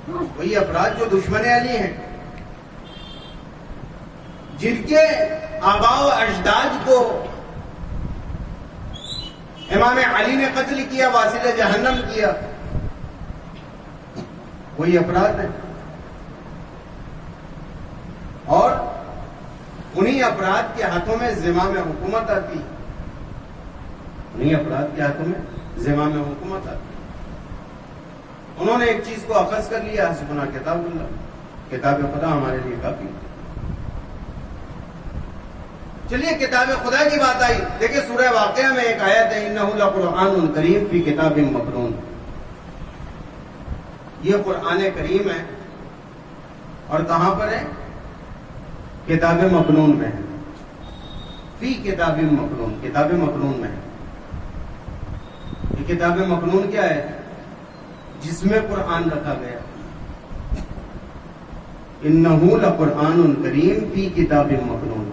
وہی افراد جو دشمن علی ہیں، جن کے آباء و اجداد کو امام علی نے قتل کیا، واصل جہنم کیا، وہی افراد ہیں۔ اور انہی افراد کے ہاتھوں میں زمام حکومت آتی، انہی افراد کے ہاتھوں میں زمام حکومت آتی۔ انہوں نے ایک چیز کو اخذ کر لیا، حسبنا کتاب اللہ، کتاب خدا ہمارے لیے کافی۔ چلیے کتاب خدا کی بات آئی، دیکھیں سورہ واقعہ میں ایک آیت ہے، انہ لقرآن کریم فی کتاب مکنون۔ یہ قرآن کریم ہے اور کہاں پر ہے؟ کتاب مکنون میں ہے، فی کتاب مکنون، کتاب مکنون میں ہے۔ یہ کتاب مکنون کیا ہے؟ جس میں قرآن رکھا گیا۔ انہ لقرآن کریم فی کتاب مکنون،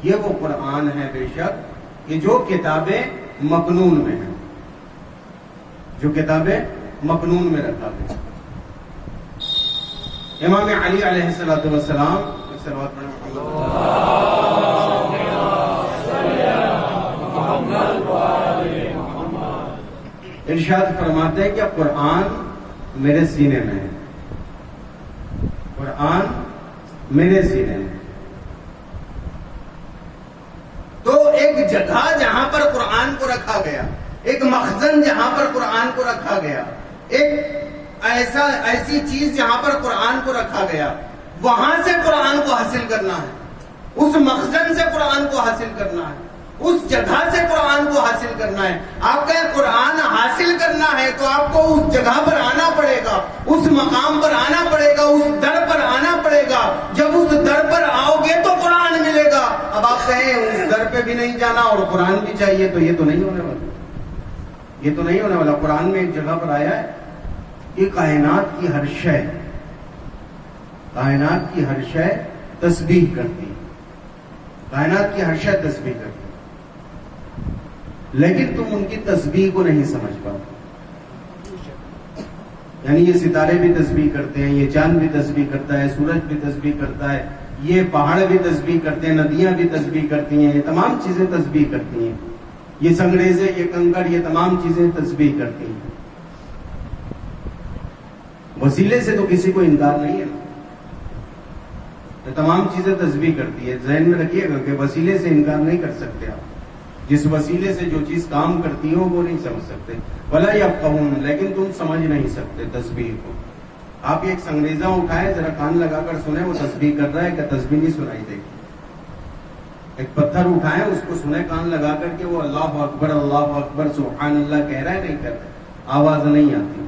یہ وہ قرآن ہے بے شک کہ جو کتابیں مکنون میں ہے، جو کتابیں مکنون میں رکھا گیا۔ امام علی علیہ السلام صلوات پڑھیں ارشاد فرماتے ہیں کہ قرآن میرے سینے میں ہے، قرآن میرے سینے میں۔ تو ایک جگہ جہاں پر قرآن کو رکھا گیا، ایک مخزن جہاں پر قرآن کو رکھا گیا، ایک ایسی چیز جہاں پر قرآن کو رکھا گیا، وہاں سے قرآن کو حاصل کرنا ہے، اس مخزن سے قرآن کو حاصل کرنا ہے، اس جگہ سے قرآن کو حاصل کرنا ہے۔ آپ کا قرآن حاصل کرنا ہے تو آپ کو اس جگہ پر آنا پڑے گا، اس مقام پر آنا پڑے گا، اس در پر آنا پڑے گا۔ جب اس در پر آؤ گے تو قرآن ملے گا۔ اب آپ کہیں اس در پہ بھی نہیں جانا اور قرآن بھی چاہیے، تو یہ تو نہیں ہونے والا، یہ تو نہیں ہونے والا۔ قرآن میں ایک جگہ پر آیا ہے کہ کائنات کی ہر شے، کائنات کی ہر شے تسبیح کرتی، کائنات کی ہر شے تسبیح کرتی ہے، لیکن تم ان کی تسبیح کو نہیں سمجھ پاؤ. یعنی یہ ستارے بھی تسبیح کرتے ہیں، یہ چاند بھی تسبیح کرتا ہے، سورج بھی تسبیح کرتا ہے، یہ پہاڑ بھی تسبیح کرتے ہیں، ندیاں بھی تسبیح کرتی ہیں، یہ تمام چیزیں تسبیح کرتی ہیں، یہ سنگریزے، یہ کنکر، یہ تمام چیزیں تسبیح کرتی ہیں. وسیلے سے تو کسی کو انکار نہیں ہے نا، یہ تمام چیزیں تسبیح کرتی ہے. ذہن میں رکھیے گا کہ وسیلے سے انکار نہیں کر سکتے آپ. جس وسیلے سے جو چیز کام کرتی ہو وہ نہیں سمجھ سکتے. ولا یفقہون، لیکن تم سمجھ نہیں سکتے تسبیح کو. آپ ایک سنگریزہ اٹھائیں، ذرا کان لگا کر سنیں وہ تسبیح کر رہا ہے کہ تسبیح نہیں سنائی دے گی. ایک پتھر اٹھائیں، اس کو سنیں کان لگا کر کے وہ اللہ اکبر سبحان اللہ کہہ رہا ہے نہیں کر رہا ہے، آواز نہیں آتی.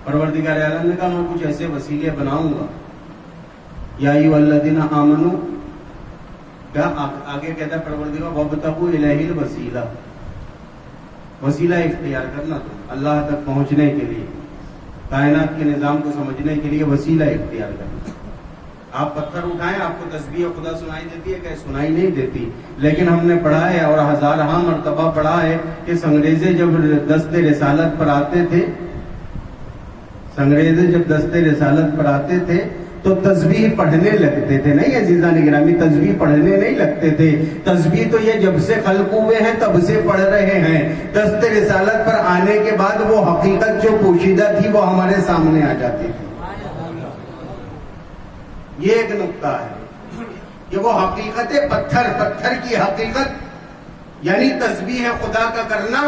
پروردگار عالم نے کہا میں کچھ ایسے وسیلے بناؤں گا. یا ایھا الذین آمنوا، کیا آگے کہتا ہے پروردگار وابتغوا الیہ الوسیلہ، وسیلہ اختیار کرنا تم اللہ تک پہنچنے کے لیے، کائنات کے نظام کو سمجھنے کے لیے وسیلہ اختیار کرنا. آپ پتھر اٹھائیں، آپ کو تسبیح خدا سنائی دیتی ہے کہ سنائی نہیں دیتی. لیکن ہم نے پڑھا ہے اور ہزارہا مرتبہ پڑھا ہے کہ سنگریزے جب دست رسالت پر آتے تھے، سنگریزے جب دست رسالت پر آتے تھے تو تسبیح پڑھنے لگتے تھے. نہیں عزیزان گرامی، تسبیح پڑھنے نہیں لگتے تھے. تسبیح تو یہ جب سے خلق ہوئے ہیں تب سے پڑھ رہے ہیں. دست رسالت پر آنے کے بعد وہ حقیقت جو پوشیدہ تھی وہ ہمارے سامنے آ جاتی تھی. یہ ایک نقطہ ہے کہ وہ حقیقت پتھر کی حقیقت یعنی تسبیح خدا کا کرنا،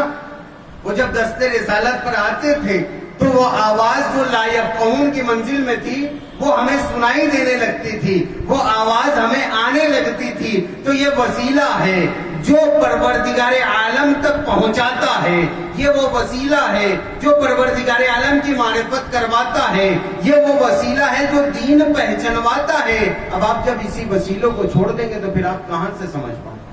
وہ جب دست رسالت پر آتے تھے تو وہ آواز جو لا یفقہون کی منزل میں تھی وہ ہمیں سنائی دینے لگتی تھی، وہ آواز ہمیں آنے لگتی تھی. تو یہ وسیلہ ہے جو پروردگار عالم تک پہنچاتا ہے، یہ وہ وسیلہ ہے جو پروردگار عالم کی معرفت کرواتا ہے، یہ وہ وسیلہ ہے جو دین پہچنواتا ہے. اب آپ جب اسی وسیلوں کو چھوڑ دیں گے تو پھر آپ کہاں سے سمجھ پائیں گے؟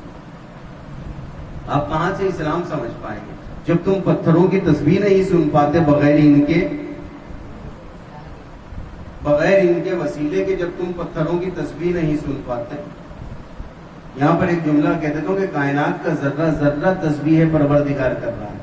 آپ کہاں سے اسلام سمجھ پائیں گے جب تم پتھروں کی تسبیح نہیں سن پاتے بغیر ان کے وسیلے کے، جب تم پتھروں کی تسبیح نہیں سن پاتے. یہاں پر ایک جملہ کہہ دیتا ہوں کہ کائنات کا ذرہ ذرہ تسبیح پروردگار کر رہا ہے.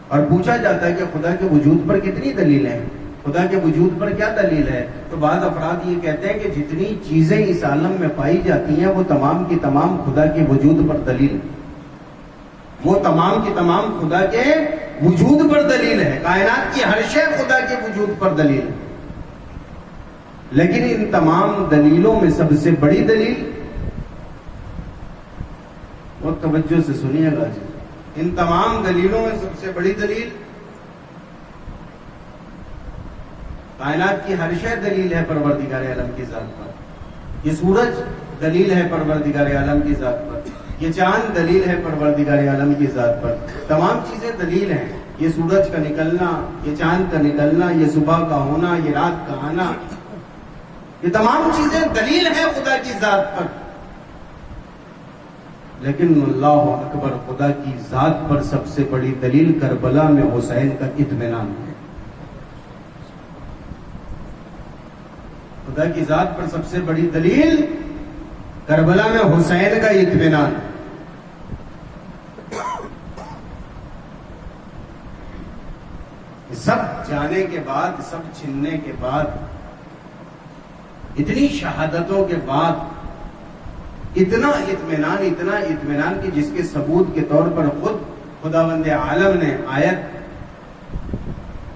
اور پوچھا جاتا ہے کہ خدا کے وجود پر کتنی دلیل ہیں، خدا کے وجود پر کیا دلیل ہے؟ تو بعض افراد یہ کہتے ہیں کہ جتنی چیزیں اس عالم میں پائی جاتی ہیں وہ تمام کی تمام خدا کے وجود پر دلیل ہے، وہ تمام کی تمام خدا کے وجود پر دلیل ہے. کائنات کی ہر شے خدا کے وجود پر دلیل ہے. لیکن ان تمام دلیلوں میں سب سے بڑی دلیل، بہت توجہ سے سنیے گا جی، ان تمام دلیلوں میں سب سے بڑی دلیل کائنات کی ہر شے دلیل ہے پروردگار عالم کی ذات پر. یہ سورج دلیل ہے پروردگار عالم کی ذات پر، یہ چاند دلیل ہے پروردگار عالم کی ذات پر. تمام چیزیں دلیل ہیں. یہ سورج کا نکلنا، یہ چاند کا نکلنا، یہ صبح کا ہونا، یہ رات کا آنا، یہ تمام چیزیں دلیل ہیں خدا کی ذات پر. لیکن اللہ اکبر، خدا کی ذات پر سب سے بڑی دلیل کربلا میں حسین کا اطمینان ہے. خدا کی ذات پر سب سے بڑی دلیل کربلا میں حسین کا اطمینان. سب جانے کے بعد، سب چھننے کے بعد، اتنی شہادتوں کے بعد اتنا اطمینان کہ جس کے ثبوت کے طور پر خود خداوند عالم نے آیت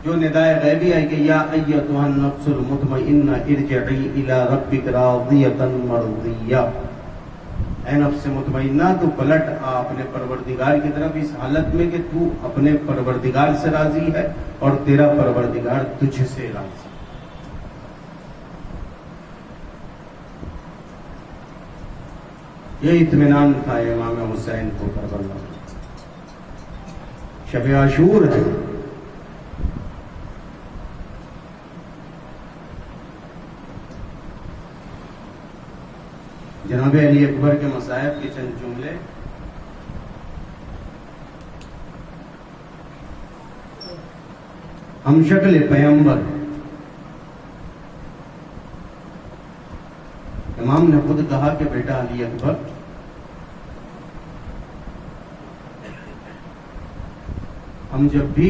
جو ندائے غیبی ہے کہ یا ایتھا النفس المطمئنہ ارجعی الی ربک راضیۃ مرضیہ، اے نفس مطمئنہ تو پلٹ آ اپنے پروردگار کی طرف اس حالت میں کہ تو اپنے پروردگار سے راضی ہے اور تیرا پروردگار تجھ سے راضی. یہ اطمینان تھا امام حسین کو کربلا. شب عاشور ہے، جناب علی اکبر کے مصائب کے چند جملے. ہم شکل پیغمبر، امام نے خود کہا کہ بیٹا علی اکبر ہم جب بھی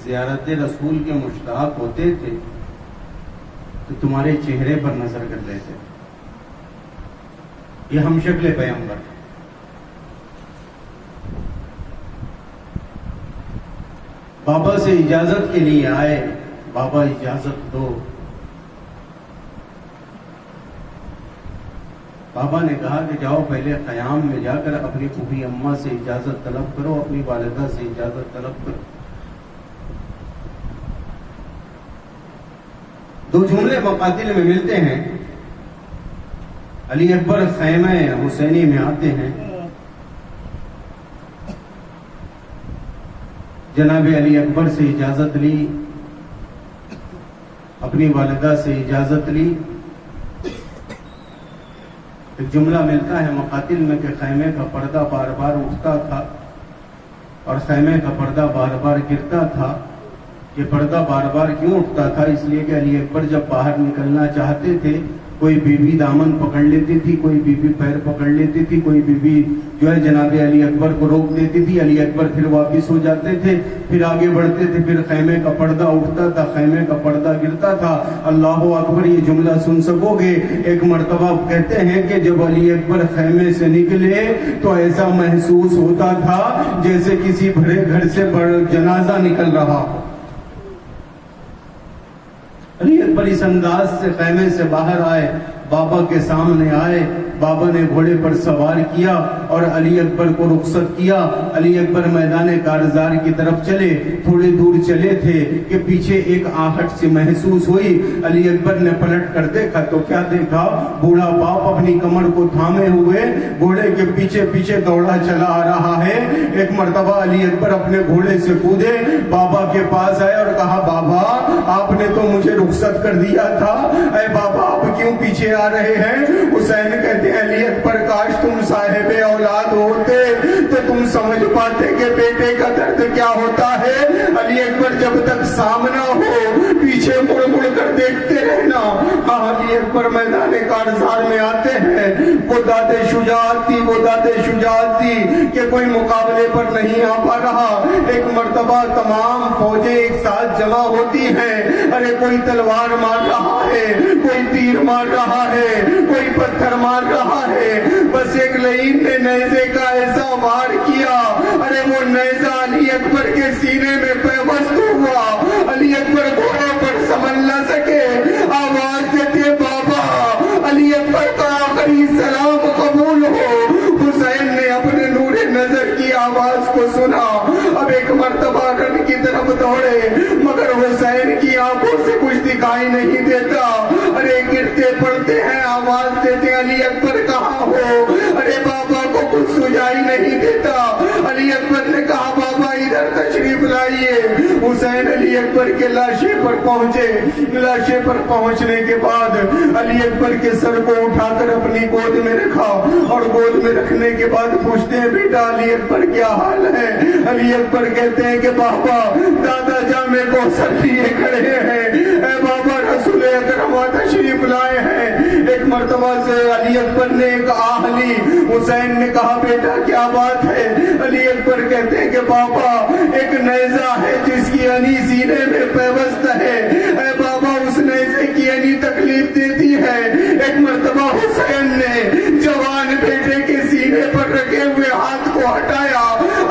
زیارت رسول کے مشتاق ہوتے تھے تو تمہارے چہرے پر نظر کر لیتے. یہ ہم شکل پیغمبر. بابا سے اجازت کے لیے آئے, بابا اجازت دو. بابا نے کہا کہ جاؤ پہلے قیام میں جا کر اپنی پھوپھی اماں سے اجازت طلب کرو, اپنی والدہ سے اجازت طلب کرو. دو جملے مقاتل میں ملتے ہیں. علی اکبر خیمہ حسینی میں آتے ہیں. جناب علی اکبر سے اجازت لی, اپنی والدہ سے اجازت لی. ایک جملہ ملتا ہے مقاتل میں کہ خیمے کا پردہ بار بار اٹھتا تھا اور خیمے کا پردہ بار بار گرتا تھا. یہ پردہ بار بار کیوں اٹھتا تھا؟ اس لیے کہ علی اکبر جب باہر نکلنا چاہتے تھے, کوئی بی بی دامن پکڑ لیتی تھی, کوئی بی بی پیر پکڑ لیتی تھی, کوئی بی بی جو ہے جناب علی اکبر کو روک دیتی تھی. علی اکبر پھر واپس ہو جاتے تھے, پھر آگے بڑھتے تھے, پھر خیمے کا پردہ اٹھتا تھا, خیمے کا پردہ گرتا تھا. اللہ اکبر, یہ جملہ سن سکو گے. ایک مرتبہ کہتے ہیں کہ جب علی اکبر خیمے سے نکلے تو ایسا محسوس ہوتا تھا جیسے کسی بڑے گھر سے جنازہ نکل رہا ہو. علی اکبر اس انداز سے خیمے سے باہر آئے, بابا کے سامنے آئے. بابا نے گھوڑے پر سوار کیا اور علی اکبر کو رخصت کیا. علی اکبر میدان کارزار کی طرف چلے. تھوڑے دور چلے تھے کہ پیچھے ایک آہٹ سی محسوس ہوئی. علی اکبر نے پلٹ کر دیکھا تو کیا دیکھا؟ بوڑھا باپ اپنی کمر کو تھامے ہوئے گھوڑے کے پیچھے پیچھے دوڑا چلا آ رہا ہے. ایک مرتبہ علی اکبر اپنے گھوڑے سے کودے, بابا کے پاس آئے اور کہا, بابا آپ نے تو مجھے رخصت کر دیا تھا, اے بابا آپ کیوں پیچھے آ رہے ہیں؟ حسین کہتے ہیں, علی اکبر کاش تم صاحب اولاد ہوتے تو تم سمجھ پاتے کہ بیٹے کا درد کیا ہوتا ہے. علی اکبر جب تک سامنا ہو پیچھے مڑ مڑ کر دیکھتے رہنا. علی اکبر میدان کارزار میں آتے ہیں. وہ داد شجاعت تھی, وہ داد شجاعت تھی کہ کوئی مقابلے پر نہیں آ پا رہا. ایک مرتبہ تمام فوجیں ایک ساتھ جمع ہوتی ہیں. ارے کوئی تلوار مار رہا ہے, کوئی تیر مار رہا ہے, کوئی پتھر مار رہا ہے. بس ایک لعین نے نیزے کا ایسا وار کیا, ارے وہ نیزہ علی اکبر کے سینے میں پیوست ہوا. علی اکبر گھوڑے پر سنبھل نہ سکے, آواز دیتے, بابا علی اکبر کا آخری سلام قبول ہو. حسین نے اپنے نور نظر کی آواز کو سنا. اب ایک مرتبہ رن کی طرف دوڑے مگر حسین کی آنکھوں سے کچھ دکھائی نہیں دیتا. ارے گرتے پڑتے ہیں, آواز دیتے, علی اکبر کہاں ہو؟ ارے بابا کو کچھ سجائی نہیں دیتا. علی اکبر نے کہا, بابا ادھر تشریف لائیے. حسین علی اکبر کے لاشے پر پہنچے. لاشے پر پہنچنے کے بعد علی اکبر کے سر کو اٹھا کر اپنی گود میں رکھا اور گود میں رکھنے کے بعد پوچھتے ہیں, بیٹا علی اکبر کیا حال ہے؟ علی اکبر کہتے ہیں کہ بابا دادا جامع کوثر لیے کھڑے ہیں, اے بابا رسول اکرم تشریف لائے ہیں. ایک مرتبہ سے علی اکبر نے ایک آہ لی. حسین نے کہا, بیٹا کیا بات ہے؟ علی اکبر کہتے ہیں کہ بابا ایک نیزہ ہے جس کی انی سینے میں پیوست ہے. اے بابا اس نیزے کی انی تکلیف دیتی ہے. ایک مرتبہ حسین نے جوان بیٹے کے سینے پر رکھے ہوئے ہاتھ کو ہٹایا.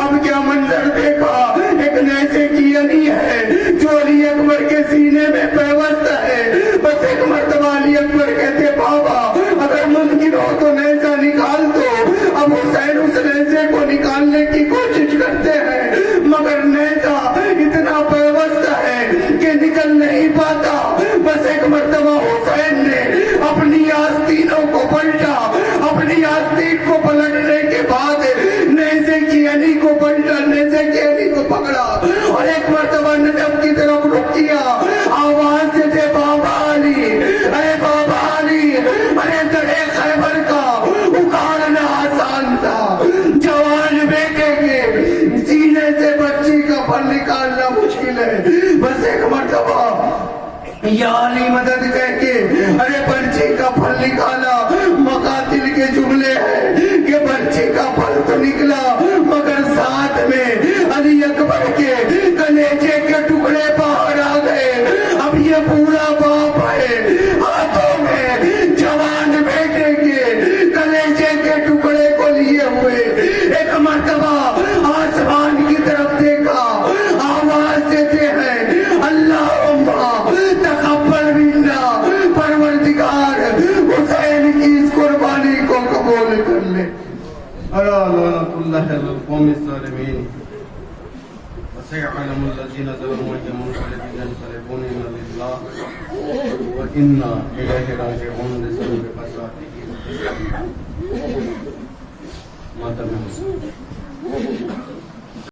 اب کیا منظر دیکھا, ایک نیزے کی انی ہے جو علی اکبر کے سینے میں پیوست ہے. بس ایک مرتبہ علی اکبر کہتے, بابا اگر ممکن ہو تو نیزہ نکال دو. اب حسین اس نیزے کو نکالنے کی کوشش کرتے ہیں مگر نیزہ اتنا پیوست ہے کہ نکل نہیں پاتا. بس ایک مرتبہ حسین نے اپنی آستینوں کو پلٹا. اپنی آستین کو پلٹنے کے بعد نیزے کی انی کو پلٹا, نیزے کی انی کو پکڑا اور ایک مرتبہ نجف کی طرف رخ کیا. آواز سے تھے, بابا علی, اے بابا علی, ارے درے خیبر کا اکھاڑنا آسان تھا, جوان بیٹے کے سینے سے بچی کا پھل نکالنا مشکل ہے. بس ایک مرتبہ یا علی مدد کہہ کے ارے برچی کا پھل نکالا. مقاتل کے جملے ہیں کہ برچی کا پھل تو نکلا مگر ساتھ میں علی اکبر کے میں الا لعنت اللہ علی القوم الظالمین وسيعلم الذين ظلموا أي منقلب ينقلبون إلا لله وإنا إليه راجعون لسبب فساده ماتم